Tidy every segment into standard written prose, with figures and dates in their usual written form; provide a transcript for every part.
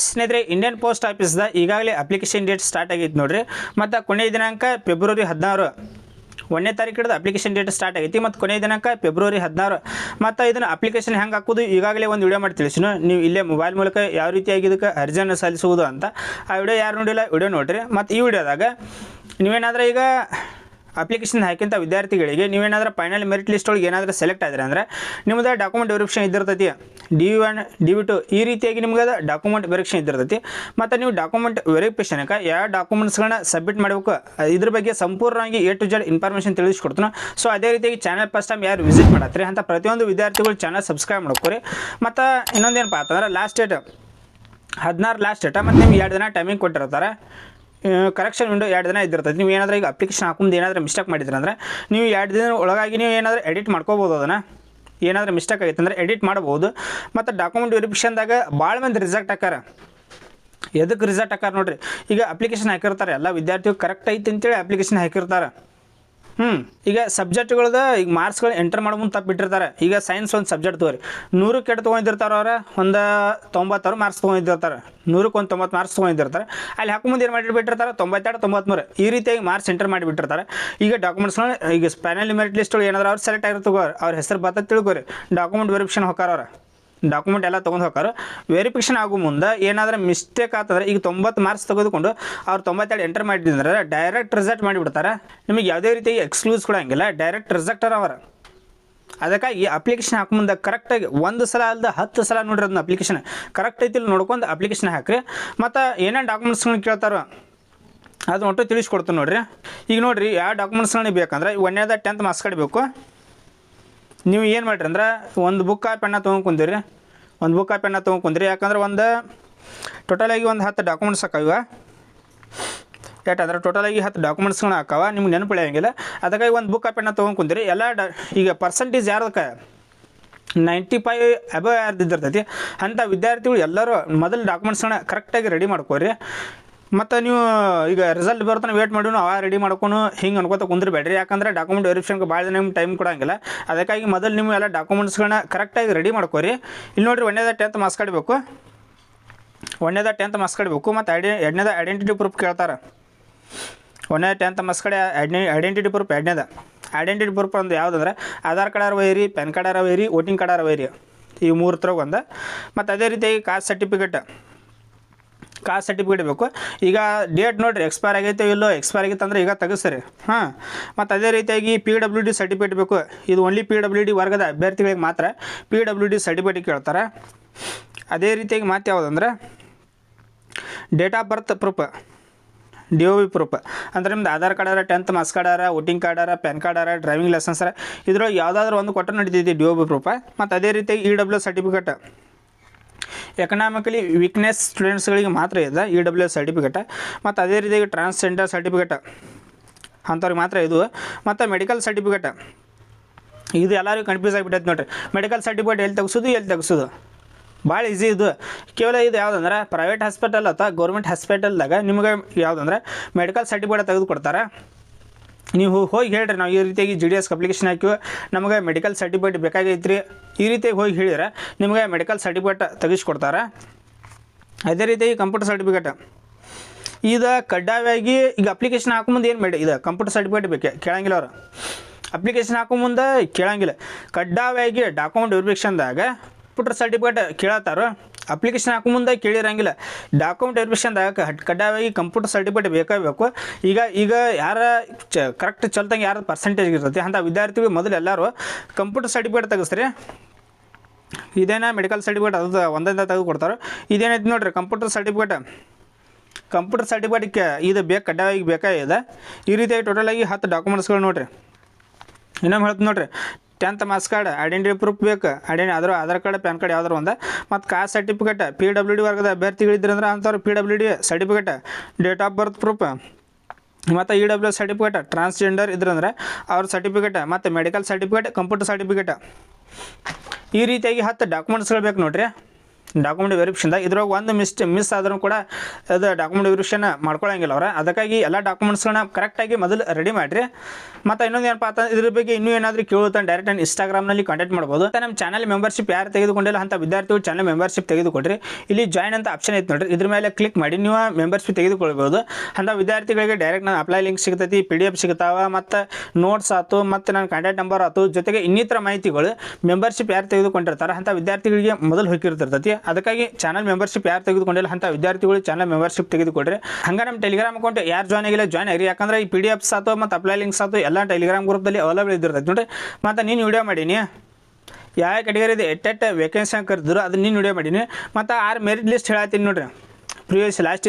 ಸ್ನೇಹಿತರೆ, Indian post ಆಫೀಸ್ದ ಈಗಾಗಲೇ application date start ಆಗೈತೆ ನೋಡ್ರಿ. ಮತ್ತು ಕೊನೆಯ ದಿನಾಂಕ ಫೆಬ್ರವರಿ 16. 1ನೇ ತಾರೀಕು ಹಿಡಿದು ಅಪ್ಲಿಕೇಶನ್ ಡೇಟ್ ಸ್ಟಾರ್ಟ್ ಆಗೈತಿ ಮತ್ತು ಕೊನೆಯ ದಿನಾಂಕ ಫೆಬ್ರವರಿ 16. ಮತ್ತು ಇದನ್ನು ಅಪ್ಲಿಕೇಶನ್ ಹೆಂಗೆ ಹಾಕೋದು ಈಗಾಗಲೇ ಒಂದು ವಿಡಿಯೋ ಮಾಡಿ ತಿಳಿಸಿನು. ನೀವು ಇಲ್ಲೇ ಮೊಬೈಲ್ ಮೂಲಕ ಯಾವ ರೀತಿಯಾಗಿ ಇದಕ್ಕೆ ಅರ್ಜಿಯನ್ನು ಸಲ್ಲಿಸುವುದು ಅಂತ ಆ ವಿಡಿಯೋ ಯಾರು ನೋಡಿಲ್ಲ ವಿಡಿಯೋ ನೋಡಿರಿ. ಮತ್ತು ಈ ವಿಡಿಯೋದಾಗ ನೀವೇನಾದರೂ ಈಗ ಅಪ್ಲಿಕೇಶನ್ ಹಾಕಿಂಥ ವಿದ್ಯಾರ್ಥಿಗಳಿಗೆ ನೀವೇನಾದರೂ ಫೈನಲ್ ಮೆರಿಟ್ ಲಿಸ್ಟ್ ಒಳಗೆ ಏನಾದರೂ ಸೆಲೆಕ್ಟ್ ಆದರೆ ಅಂದರೆ ನಿಮ್ಮದು ಡಾಕ್ಯುಮೆಂಟ್ ವೆರಿಫಿಕೇಷನ್ ಇದ್ದಿರ್ತೈತಿ. DV1 DV2 ಈ ರೀತಿಯಾಗಿ ನಿಮ್ಗೆ ಡಾಕ್ಯುಮೆಂಟ್ ವೆರಿಫಿಕೇಷನ್ ಇದ್ದಿರ್ತೈತಿ. ಮತ್ತು ನೀವು ಡಾಕ್ಯುಮೆಂಟ್ ವೆರಿಫಿಕೇಷನ್ಗೆ ಯಾವ ಡಾಕ್ಯುಮೆಂಟ್ಸ್ಗಳನ್ನ ಸಬ್ಮಿಟ್ ಮಾಡಬೇಕು ಇದ್ರ ಬಗ್ಗೆ ಸಂಪೂರ್ಣವಾಗಿ A to Z ಇನ್ಫಾರ್ಮೇಷನ್ ತಿಳಿಸ್ಕೊಡ್ತಾನೆ. ಸೊ ಅದೇ ರೀತಿಯಾಗಿ ಚಾನಲ್ ಫಸ್ಟ್ ಟೈಮ್ ಯಾರು ವಿಸಿಟ್ ಮಾಡತ್ತೀರಿ ಅಂತ ಪ್ರತಿಯೊಂದು ವಿದ್ಯಾರ್ಥಿಗಳು ಚಾನಲ್ ಸಬ್ಸ್ಕ್ರೈಬ್ ಮಾಡ್ಕೊರಿ. ಮತ್ತು ಇನ್ನೊಂದೇನಪ್ಪ ಅಂತಂದ್ರೆ ಲಾಸ್ಟ್ ಡೇಟ್ 16 ಲಾಸ್ಟ್ ಡೇಟ. ಮತ್ತು ನಿಮ್ಗೆ 2 ದಿನ ಟೈಮಿಂಗ್ ಕೊಟ್ಟಿರ್ತಾರೆ. ಕರೆಕ್ಷನ್ ವಿಂಡೋ 2 ದಿನ ಇದ್ದಿರ್ತೈತಿ. ನೀವು ಏನಾದರೂ ಈಗ ಅಪ್ಲಿಕೇಶನ್ ಹಾಕೊಂಡು ಏನಾದರೂ ಮಿಸ್ಟೇಕ್ ಮಾಡಿದ್ರೆ ಅಂದರೆ ನೀವು 2 ದಿನ ಒಳಗಾಗಿ ನೀವು ಏನಾದರೂ ಎಡಿಟ್ ಮಾಡ್ಕೋಬೋದು. ಅದನ್ನು ಏನಾದರೂ ಮಿಸ್ಟೇಕ್ ಆಗೈತೆ ಅಂದರೆ ಎಡಿಟ್ ಮಾಡ್ಬೋದು. ಮತ್ತು ಡಾಕ್ಯುಮೆಂಟ್ ವೆರಿಫಿಕೇಷನ್ದಾಗ ಭಾಳ ಮಂದಿ ರಿಜೆಕ್ಟ್ ಹಾಕಾರ. ಎದಕ್ಕೆ ರಿಸಲ್ಟ್ ಹಾಕಾರ ನೋಡಿರಿ, ಈಗ ಅಪ್ಲಿಕೇಶನ್ ಹಾಕಿರ್ತಾರೆ ಎಲ್ಲ ವಿದ್ಯಾರ್ಥಿಗಳು ಕರೆಕ್ಟ್ ಐತಿ ಅಂತೇಳಿ ಅಪ್ಲಿಕೇಶನ್ ಹಾಕಿರ್ತಾರೆ. ಈಗ ಸಬ್ಜೆಕ್ಟ್ಗಳದ ಈಗ ಮಾರ್ಕ್ಸ್ಗಳು ಎಂಟರ್ ಮಾಡೋ ಮುಂದೆ ತಪ್ಪು ಬಿಟ್ಟಿರ್ತಾರೆ. ಈಗ ಸೈನ್ಸ್ ಒಂದು ಸಬ್ಜೆಕ್ಟ್ ತಗೋರಿ 100ಕ್ಕೆ ಕೆಟ್ಟು ತೊಗೊಂಡಿರ್ತಾರೆ. ಅವ್ರ ಒಂದು 90 ಮಾರ್ಕ್ಸ್ ತೊಗೊಂಡಿರ್ತಾರೆ. 100ಕ್ಕೆ ಒಂದು 90 ಮಾರ್ಕ್ಸ್ ತೊಗೊಂಡಿರ್ತಾರೆ. ಅಲ್ಲಿ ಹಾಕುಮುಂದೆ ಏನು ಮಾಡಿಬಿಟ್ಟಿರ್ತಾರೆ 92 93 ಈ ರೀತಿಯಾಗಿ ಮಾರ್ಕ್ಸ್ ಎಂಟರ್ ಮಾಡಿಬಿಟ್ಟಿರ್ತಾರೆ. ಈಗ ಡಾಕ್ಯುಮೆಂಟ್ಸ್ಗಳು ಈಗ ಫೈನಲ್ ಮೆರಿಟ್ ಲಿಸ್ಟ್ಗಳು ಏನಾದರೂ ಅವ್ರು ಸೆಲೆಕ್ಟ್ ಆಗಿರ್ತವೆ, ಅವ್ರ ಹೆಸರು ಬರ್ತದೆ ತಿಳ್ಕೊರಿ. ಡಾಕ್ಯುಮೆಂಟ್ ವೆರಿಫಿಕೇಷನ್ ಹೋಗಾರ, ಅವ್ರ ಡಾಕ್ಯುಮೆಂಟ್ ಎಲ್ಲ ತೊಗೊಂಡು ಹೋಗಾರ. ವೆರಿಫಿಕೇಷನ್ ಆಗೋ ಮುಂದೆ ಏನಾದರೂ ಮಿಸ್ಟೇಕ್ ಆಗ್ತದ್ರೆ ಈಗ 90 ಮಾರ್ಕ್ಸ್ ತೆಗೆದುಕೊಂಡು ಅವ್ರು 92 ಎಂಟರ್ ಮಾಡಿದ್ರೆ ಡೈರೆಕ್ಟ್ ರಿಸಲ್ಟ್ ಮಾಡಿಬಿಡ್ತಾರೆ. ನಿಮಗೆ ಯಾವುದೇ ರೀತಿ ಎಕ್ಸ್ಕ್ಲೂಸ್ ಕೊಡೋಂಗಿಲ್ಲ, ಡೈರೆಕ್ಟ್ ರಿಸೆಕ್ಟರ್ ಅವರ. ಅದಕ್ಕಾಗಿ ಅಪ್ಲಿಕೇಶನ್ ಹಾಕೋ ಮುಂದೆ ಕರೆಕ್ಟಾಗಿ 1 ಸಲ ಅಲ್ಲದೆ 10 ಸಲ ನೋಡ್ರಿ ಅದನ್ನ ಅಪ್ಲಿಕೇಶನ್ ಕರೆಕ್ಟ್ ಐತಿ ನೋಡ್ಕೊಂಡು ಅಪ್ಲಿಕೇಶನ್ ಹಾಕ್ರಿ. ಮತ್ತು ಏನೇನು ಡಾಕ್ಯುಮೆಂಟ್ಸ್ಗಳನ್ನ ಕೇಳ್ತಾರೋ ಅದು ಒಟ್ಟು ತಿಳಿಸ್ಕೊಡ್ತೀನಿ ನೋಡಿರಿ. ಈಗ ನೋಡಿರಿ ಯಾವ ಡಾಕ್ಯುಮೆಂಟ್ಸ್ಗಳನ್ನ ಬೇಕಂದ್ರೆ 1ನೇದ 10th ಮಾರ್ಕ್ಸ್ ಕಾರ್ಡ್ ಬೇಕು. ನೀವು ಏನು ಮಾಡಿರಿ ಅಂದ್ರೆ ಒಂದು ಬುಕ್ ಪೆನ್ನ ತೊಗೊಂಡ್ಕೊಂದಿರಿ. ಒಂದು ಬುಕ್ ಪೆನ್ನ ತೊಗೊಂಡ್ಕೊಂದಿರಿ. ಯಾಕಂದ್ರೆ ಒಂದು ಟೋಟಲಾಗಿ ಒಂದು 10 ಡಾಕ್ಯುಮೆಂಟ್ಸ್ ಹಾಕವ. ಯಾಕಂದ್ರೆ ಟೋಟಲಾಗಿ 10 ಡಾಕ್ಯುಮೆಂಟ್ಸ್ಗಳನ್ನ ಹಾಕವ, ನಿಮ್ಗೆ ನೆನಪು ಉಳಿಯೋಂಗಿಲ್ಲ. ಅದಕ್ಕಾಗಿ ಒಂದು ಬುಕ್ ಪೆನ್ನ ತೊಗೊಂಡ್ಕೊಂದಿರಿ. ಎಲ್ಲ ಈಗ ಪರ್ಸೆಂಟೇಜ್ ಯಾರ್ದಕ್ಕೆ 95 ಅಬವ್ ಯಾರ್ದು ಇದ್ದಿರ್ತೈತಿ ಅಂಥ ವಿದ್ಯಾರ್ಥಿಗಳು ಎಲ್ಲರೂ ಮೊದಲು ಡಾಕ್ಯುಮೆಂಟ್ಸ್ಗಳನ್ನ ಕರೆಕ್ಟಾಗಿ ರೆಡಿ ಮಾಡ್ಕೋರಿ. ಮತ್ತು ನೀವು ಈಗ ರಿಸಲ್ಟ್ ಬರ್ತಾನೆ ವೇಟ್ ಮಾಡಿ ಅವ ರೆಡಿ ಮಾಡ್ಕೊಂಡು ಹಿಂಗೆ ಅನ್ಕೋತ ಕುಂದಿರಬೇಡ್ರಿ. ಯಾಕಂದರೆ ಡಾಕ್ಯುಮೆಂಟ್ ವೆರಿಫಿಕೇಷನ್ಗೆ ಭಾಳ ದಿನ ನಿಮ್ಗೆ ಟೈಮ್ ಕೊಡೋಂಗಿಲ್ಲ. ಅದಕ್ಕಾಗಿ ಮೊದಲು ನೀವು ಎಲ್ಲ ಡಾಕ್ಯುಮೆಂಟ್ಸ್ಗಳನ್ನ ಕರೆಕ್ಟಾಗಿ ರೆಡಿ ಮಾಡ್ಕೋರಿ. ಇಲ್ಲಿ ನೋಡಿರಿ 1ನೇದ 10th ಮಾರ್ಕ್ಸ್ ಕಾರ್ಡ್ ಬೇಕು. 1ನೇದ 10th ಮಾರ್ಕ್ಸ್ ಕಾರ್ಡ್ ಬೇಕು. ಮತ್ತು 2ನೇದ ಐಡೆಂಟಿಟಿ ಪ್ರೂಫ್ ಕೇಳ್ತಾರೆ. 1ನೇ 10th marks card identity proof. 2ನೇದ ಐಡೆಂಟಿಟಿ ಪ್ರೂಫ್ ಒಂದು ಯಾವುದಂದ್ರೆ ಆಧಾರ್ ಕಾರ್ಡ್ ಒಯ್ಯಿರಿ, ಪ್ಯಾನ್ ಕಾರ್ಡ್ ಒಯ್ಯಿರಿ, ವೋಟಿಂಗ್ ಕಾರ್ಡ್ ಒಯ್ಯಿರಿ. ಈ 3 ಥರ ಒಂದು. ಮತ್ತು ಅದೇ ರೀತಿಯಾಗಿ ಕಾಸ್ಟ್ ಸರ್ಟಿಫಿಕೇಟ್ ಬೇಕು. ಈಗ ಡೇಟ್ ನೋಡಿರಿ ಎಕ್ಸ್ಪೈರ್ ಆಗೈತೆ ಇಲ್ಲೋ, ಎಕ್ಸ್ಪೈರ್ ಆಗೈತೆ ಅಂದರೆ ಈಗ ತೆಗಿಸ್ತಾರೆ. ಮತ್ತು ಅದೇ ರೀತಿಯಾಗಿ PWD ಸರ್ಟಿಫಿಕೇಟ್ ಬೇಕು. ಇದು ಓನ್ಲಿ PWD ವರ್ಗದ ಅಭ್ಯರ್ಥಿಗಳಿಗೆ ಮಾತ್ರ PWD ಸರ್ಟಿಫಿಕೇಟ್ ಕೇಳ್ತಾರೆ. ಅದೇ ರೀತಿಯಾಗಿ ಮಾತು ಯಾವುದಂದ್ರೆ date of birth proof, DOB proof. ಅಂದರೆ ನಿಮ್ದು Aadhaar card 10th marks card voting card PAN card driving licence ಇದ್ರೊಳಗೆ ಯಾವುದಾದ್ರೂ ಒಂದು ಕೊಟ್ಟರೆ ನಡೀತೈತಿ DOB ಪ್ರೂಫ್. ಮತ್ತು ಅದೇ ರೀತಿಯಾಗಿ EWS ಸರ್ಟಿಫಿಕೇಟ್, ಎಕನಾಮಿಕಲಿ ವೀಕ್ನೆಸ್ ಸ್ಟೂಡೆಂಟ್ಸ್ಗಳಿಗೆ ಮಾತ್ರ ಇದೆ EWS ಸರ್ಟಿಫಿಕೇಟ್. ಮತ್ತು ಅದೇ ರೀತಿಯಾಗಿ ಟ್ರಾನ್ಸ್ಜೆಂಡರ್ ಸರ್ಟಿಫಿಕೇಟ್ ಅಂಥವ್ರಿಗೆ ಮಾತ್ರ ಇದು. ಮತ್ತು ಮೆಡಿಕಲ್ ಸರ್ಟಿಫಿಕೇಟ್ ಇದು ಎಲ್ಲರಿಗೂ ಕನ್ಫ್ಯೂಸ್ ಆಗಿಬಿಟ್ಟೈತೆ ನೋಡಿರಿ. ಮೆಡಿಕಲ್ ಸರ್ಟಿಫಿಕೇಟ್ ಎಲ್ಲಿ ತೆಗೆಸೋದು ಭಾಳ ಈಸಿ. ಇದು ಕೇವಲ ಇದು ಯಾವುದಂದ್ರೆ ಪ್ರೈವೇಟ್ ಹಾಸ್ಪಿಟಲ್ ಅಥವಾ ಗೌರ್ಮೆಂಟ್ ಹಾಸ್ಪಿಟಲ್ದಾಗ ನಿಮಗೆ ಯಾವುದಂದ್ರೆ ಮೆಡಿಕಲ್ ಸರ್ಟಿಫಿಕೇಟ್ ತೆಗೆದು ಕೊಡ್ತಾರೆ. ನೀವು ಹೋಗಿ ಹೇಳ್ರಿ ನಾವು ಈ ರೀತಿಯಾಗಿ GDS ಅಪ್ಲಿಕೇಶನ್ ಹಾಕಿವಿ, ನಮಗೆ ಮೆಡಿಕಲ್ ಸರ್ಟಿಫಿಕೇಟ್ ಬೇಕಾಗೈತ್ರಿ, ಈ ರೀತಿಯಾಗಿ ಹೋಗಿ ಹೇಳಿದ್ರೆ ನಿಮಗೆ ಮೆಡಿಕಲ್ ಸರ್ಟಿಫಿಕೇಟ್ ತೆಗಿಸ್ಕೊಡ್ತಾರೆ. ಅದೇ ರೀತಿಯಾಗಿ ಕಂಪ್ಯೂಟರ್ ಸರ್ಟಿಫಿಕೇಟ್ ಇದು ಕಡ್ಡಾಯವಾಗಿ ಈಗ ಅಪ್ಲಿಕೇಶನ್ ಹಾಕೊಂಬಂದು ಏನು ಇದು ಕಂಪ್ಯೂಟರ್ ಸರ್ಟಿಫಿಕೇಟ್ ಬೇಕು ಕೇಳಂಗಿಲ್ಲ. ಅವರು ಅಪ್ಲಿಕೇಶನ್ ಹಾಕೊಂಬಂದು ಕೇಳಂಗಿಲ್ಲ. ಕಡ್ಡಾಯವಾಗಿ ಡಾಕ್ಯುಮೆಂಟ್ ವೆರಿಫಿಕೇಷನ್ದಾಗ ಕಂಪ್ಯೂಟರ್ ಸರ್ಟಿಫಿಕೇಟ್ ಕೇಳತ್ತಾರೋ. ಅಪ್ಲಿಕೇಶನ್ ಹಾಕೊಂಬಂದು ಕೇಳಿರಂಗಿಲ್ಲ. ಡಾಕ್ಯುಮೆಂಟ್ ವೆರಿಫಿಕೇಷನ್ದಾಗ ಕಡ್ಡಾಯವಾಗಿ ಕಂಪ್ಯೂಟರ್ ಸರ್ಟಿಫಿಕೇಟ್ ಬೇಕು. ಈಗ ಯಾರ ಕರೆಕ್ಟ್ ಚಲ್ತಂಗೆ ಯಾರು ಪರ್ಸೆಂಟೇಜ್ ಇರ್ತೈತಿ ಅಂಥ ವಿದ್ಯಾರ್ಥಿಗಳು ಮೊದಲು ಎಲ್ಲರೂ ಕಂಪ್ಯೂಟರ್ ಸರ್ಟಿಫಿಕೇಟ್ ತೆಗಿಸ್ರಿ. ಇದೇನ ಮೆಡಿಕಲ್ ಸರ್ಟಿಫಿಕೇಟ್ ಅದು ಒಂದೊಂದು ತೆಗೆದು ಕೊಡ್ತಾರೆ. ಇದೇನೈತಿ ನೋಡಿರಿ ಕಂಪ್ಯೂಟರ್ ಸರ್ಟಿಫಿಕೇಟ್ಗೆ ಇದು ಕಡ್ಡಾಯವಾಗಿ ಬೇಕಾಗಿದೆ. ಈ ರೀತಿಯಾಗಿ ಟೋಟಲಾಗಿ 10 ಡಾಕ್ಯುಮೆಂಟ್ಸ್ಗಳು ನೋಡಿರಿ. ಇನ್ನೊಮ್ಮೆ ಹೇಳ್ತೀನಿ ನೋಡಿರಿ, 10th marks card identity proof ಬೇಕು, ಆಧಾರ್ ಕಾರ್ಡ್ ಪ್ಯಾನ್ ಕಾರ್ಡ್ ಯಾವ್ದಾರು ಒಂದು. ಮತ್ತು ಕಾಸ್ಟ್ ಸರ್ಟಿಫಿಕೇಟ್ PWD ವರ್ಗದ ಅಭ್ಯರ್ಥಿಗಳಿದ್ರಂದ್ರೆ ಅಂಥವ್ರು PWD certificate, date of birth proof, ಮತ್ತು EWS ಸರ್ಟಿಫಿಕೇಟ್, ಟ್ರಾನ್ಸ್ಜೆಂಡರ್ ಇದ್ರಂದ್ರೆ ಅವ್ರ ಸರ್ಟಿಫಿಕೇಟ್, ಮತ್ತು ಮೆಡಿಕಲ್ ಸರ್ಟಿಫಿಕೇಟ್, ಕಂಪ್ಯೂಟರ್ ಸರ್ಟಿಫಿಕೇಟ್. ಈ ರೀತಿಯಾಗಿ 10 ಡಾಕ್ಯುಮೆಂಟ್ಸ್ಗಳು ಬೇಕು ನೋಡಿರಿ. ಡಾಕ್ಯುಮೆಂಟ್ ವೆರಿಫಿಕೇಷನ್ದಾಗ ಇದ್ರಾಗ ಒಂದು ಮಿಸ್ ಆದ್ರೂ ಕೂಡ ಅದು ಡಾಕ್ಯುಮೆಂಟ್ ವೆರಿಫಿಕೇಷನ್ ಮಾಡ್ಕೊಳಂಗಿಲ್ಲ ಅವ್ರು. ಅದಕ್ಕಾಗಿ ಎಲ್ಲ ಡಾಕ್ಯುಮೆಂಟ್ಸ್ಗಳನ್ನ ಕರೆಕ್ಟಾಗಿ ಮೊದಲು ರೆಡಿ ಮಾಡಿರಿ. ಮತ್ತು ಇನ್ನೊಂದು ಏನಪ್ಪ ಅಂತಂದ್ರೆ ಇದ್ರ ಬಗ್ಗೆ ಇನ್ನೂ ಏನಾದರೂ ಕೇಳುತ್ತಾ ಡೈರೆಕ್ಟ್ ನಾನು ಇನ್ಸ್ಟಾಗ್ರಾಮ್ನಲ್ಲಿ ಕಾಂಟ್ಯಾಕ್ಟ್ ಮಾಡ್ಬೋದು. ನಮ್ಮ ಚಾನಲ್ ಮೆಂಬರ್ಶಿಪ್ ಯಾರು ತೆಗೆದುಕೊಂಡಿಲ್ಲ ಅಂತ ವಿದ್ಯಾರ್ಥಿಗಳು ಚಾನಲ್ ಮೆಂಬರ್ಶಿಪ್ ತೆಗೆದುಕೊಡ್ರಿ. ಇಲ್ಲಿ ಜಾಯ್ನ್ ಅಂತ ಆಪ್ಷನ್ ಐತೆ ನೋಡಿರಿ, ಇದ್ರ ಮೇಲೆ ಕ್ಲಿಕ್ ಮಾಡಿ ನೀವು ಮೆಂಬರ್ಶಿಪ್ ತೆಗೆದುಕೊಳ್ಬೋದು. ಅಂಥ ವಿದ್ಯಾರ್ಥಿಗಳಿಗೆ ಡೈರೆಕ್ಟ್ ನಾನು ಅಪ್ಲೈ ಲಿಂಕ್ ಸಿಗ್ತೈತಿ, PDF ಸಿಗ್ತಾವ, ಮತ್ತು ನೋಟ್ಸ್ ಆಯ್ತು, ಮತ್ತು ನನ್ನ ಕಾಂಟ್ಯಾಕ್ಟ್ ನಂಬರ್ ಆಯ್ತು, ಜೊತೆಗೆ ಇನ್ನಿತರ ಮಾಹಿತಿಗಳು ಮೆಂಬರ್ಶಿಪ್ ಯಾರು ತೆಗೆದುಕೊಂಡಿರ್ತಾರೆ ಅಂಥ ವಿದ್ಯಾರ್ಥಿಗಳಿಗೆ ಮೊದಲು ಹೋಗಿರ್ತಿರ್ತೈತಿ. ಅದಕ್ಕಾಗಿ ಚಾನಲ್ ಮೆಂಬರ್ಶಿಪ್ ಯಾರು ತೆಗೆದುಕೊಂಡಿಲ್ಲ ಅಂಥ ವಿದ್ಯಾರ್ಥಿಗಳು ಚಾನಲ್ ಮೆಂಬರ್ಶಿಪ್ ತೆಗೆದುಕೊಡ್ರಿ. ಹಂಗೆ ನಮ್ಮ ಟೆಲಿಗ್ರಾಮ್ ಅಕೌಂಟ್ ಯಾರು ಜಾಯ್ನ್ ಆಗಿಲ್ಲ ಜಾಯ್ನ್ ಆಗಿರಿ. ಯಾಕಂದ್ರೆ ಈ PDFs ಆಯ್ತು ಮತ್ತು ಅಪ್ಲೈ ಲಿಂಕ್ಸ್ ಆಯ್ತು ಎಲ್ಲ ಟೆಲಿಗ್ರಾಮ್ ಗ್ರೂಪ್ದಲ್ಲಿ ಅವೈಲೇಬಲ್ ಇದ್ದಿರ್ತೈತಿ ನೋಡಿರಿ. ಮತ್ತು ನೀನು ವಿಡಿಯೋ ಮಾಡೀನಿ ಯಾವ ಕೆಟಗರಿ ಇದೆ ಎಟ್ಟೆಟ್ಟು ವೇಕೆನ್ಸಿ ಕರೆದ್ರು ಅದನ್ನ ನೀನು ವಿಡಿಯೋ ಮಾಡೀನಿ. ಮತ್ತು 6 ಮೆರಿಟ್ ಲಿಸ್ಟ್ ಹೇಳತ್ತೀನಿ ನೋಡಿರಿ. ಪ್ರಿವಿಯಸ್ ಲಾಸ್ಟ್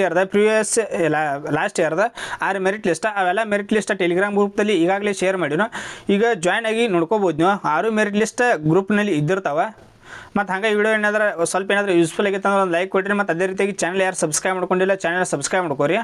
ಇಯರ್ದ 6 ಮೆರಿಟ್ ಲಿಸ್ಟ್, ಅವೆಲ್ಲ ಮೆರಿಟ್ ಲಿಸ್ಟ್ ಟೆಲಿಗ್ರಾಮ್ ಗ್ರೂಪ್ದಲ್ಲಿ ಈಗಾಗಲೇ ಶೇರ್ ಮಾಡಿನೋ. ಈಗ ಜಾಯ್ನ್ ಆಗಿ ನೋಡ್ಕೋಬೋದು ನೀವು. 6 ಮೆರಿಟ್ ಲಿಸ್ಟ್ ಗ್ರೂಪ್ನಲ್ಲಿ ಇದ್ದಿರ್ತಾವೆ. ಮತ್ತು ಹಾಗೆ ವಿಡಿಯೋ ಏನಾದರೂ ಸ್ವಲ್ಪ ಯೂಸ್ಫುಲ್ ಆಗಿತ್ತು ಅಂದ್ರೆ ಒಂದು ಲೈಕ್ ಕೊಟ್ಟಿರಿ. ಮತ್ತು ಅದೇ ರೀತಿಯಾಗಿ ಚಾನಲ್ ಯಾರು ಸಬ್ಸ್ಕ್ರೈಬ್ ಮಾಡ್ಕೊಂಡಿಲ್ಲ ಚಾನಲ್ ಸಬ್ಸ್ಕ್ರೈಬ್ ಮಾಡ್ಕೋರಿ.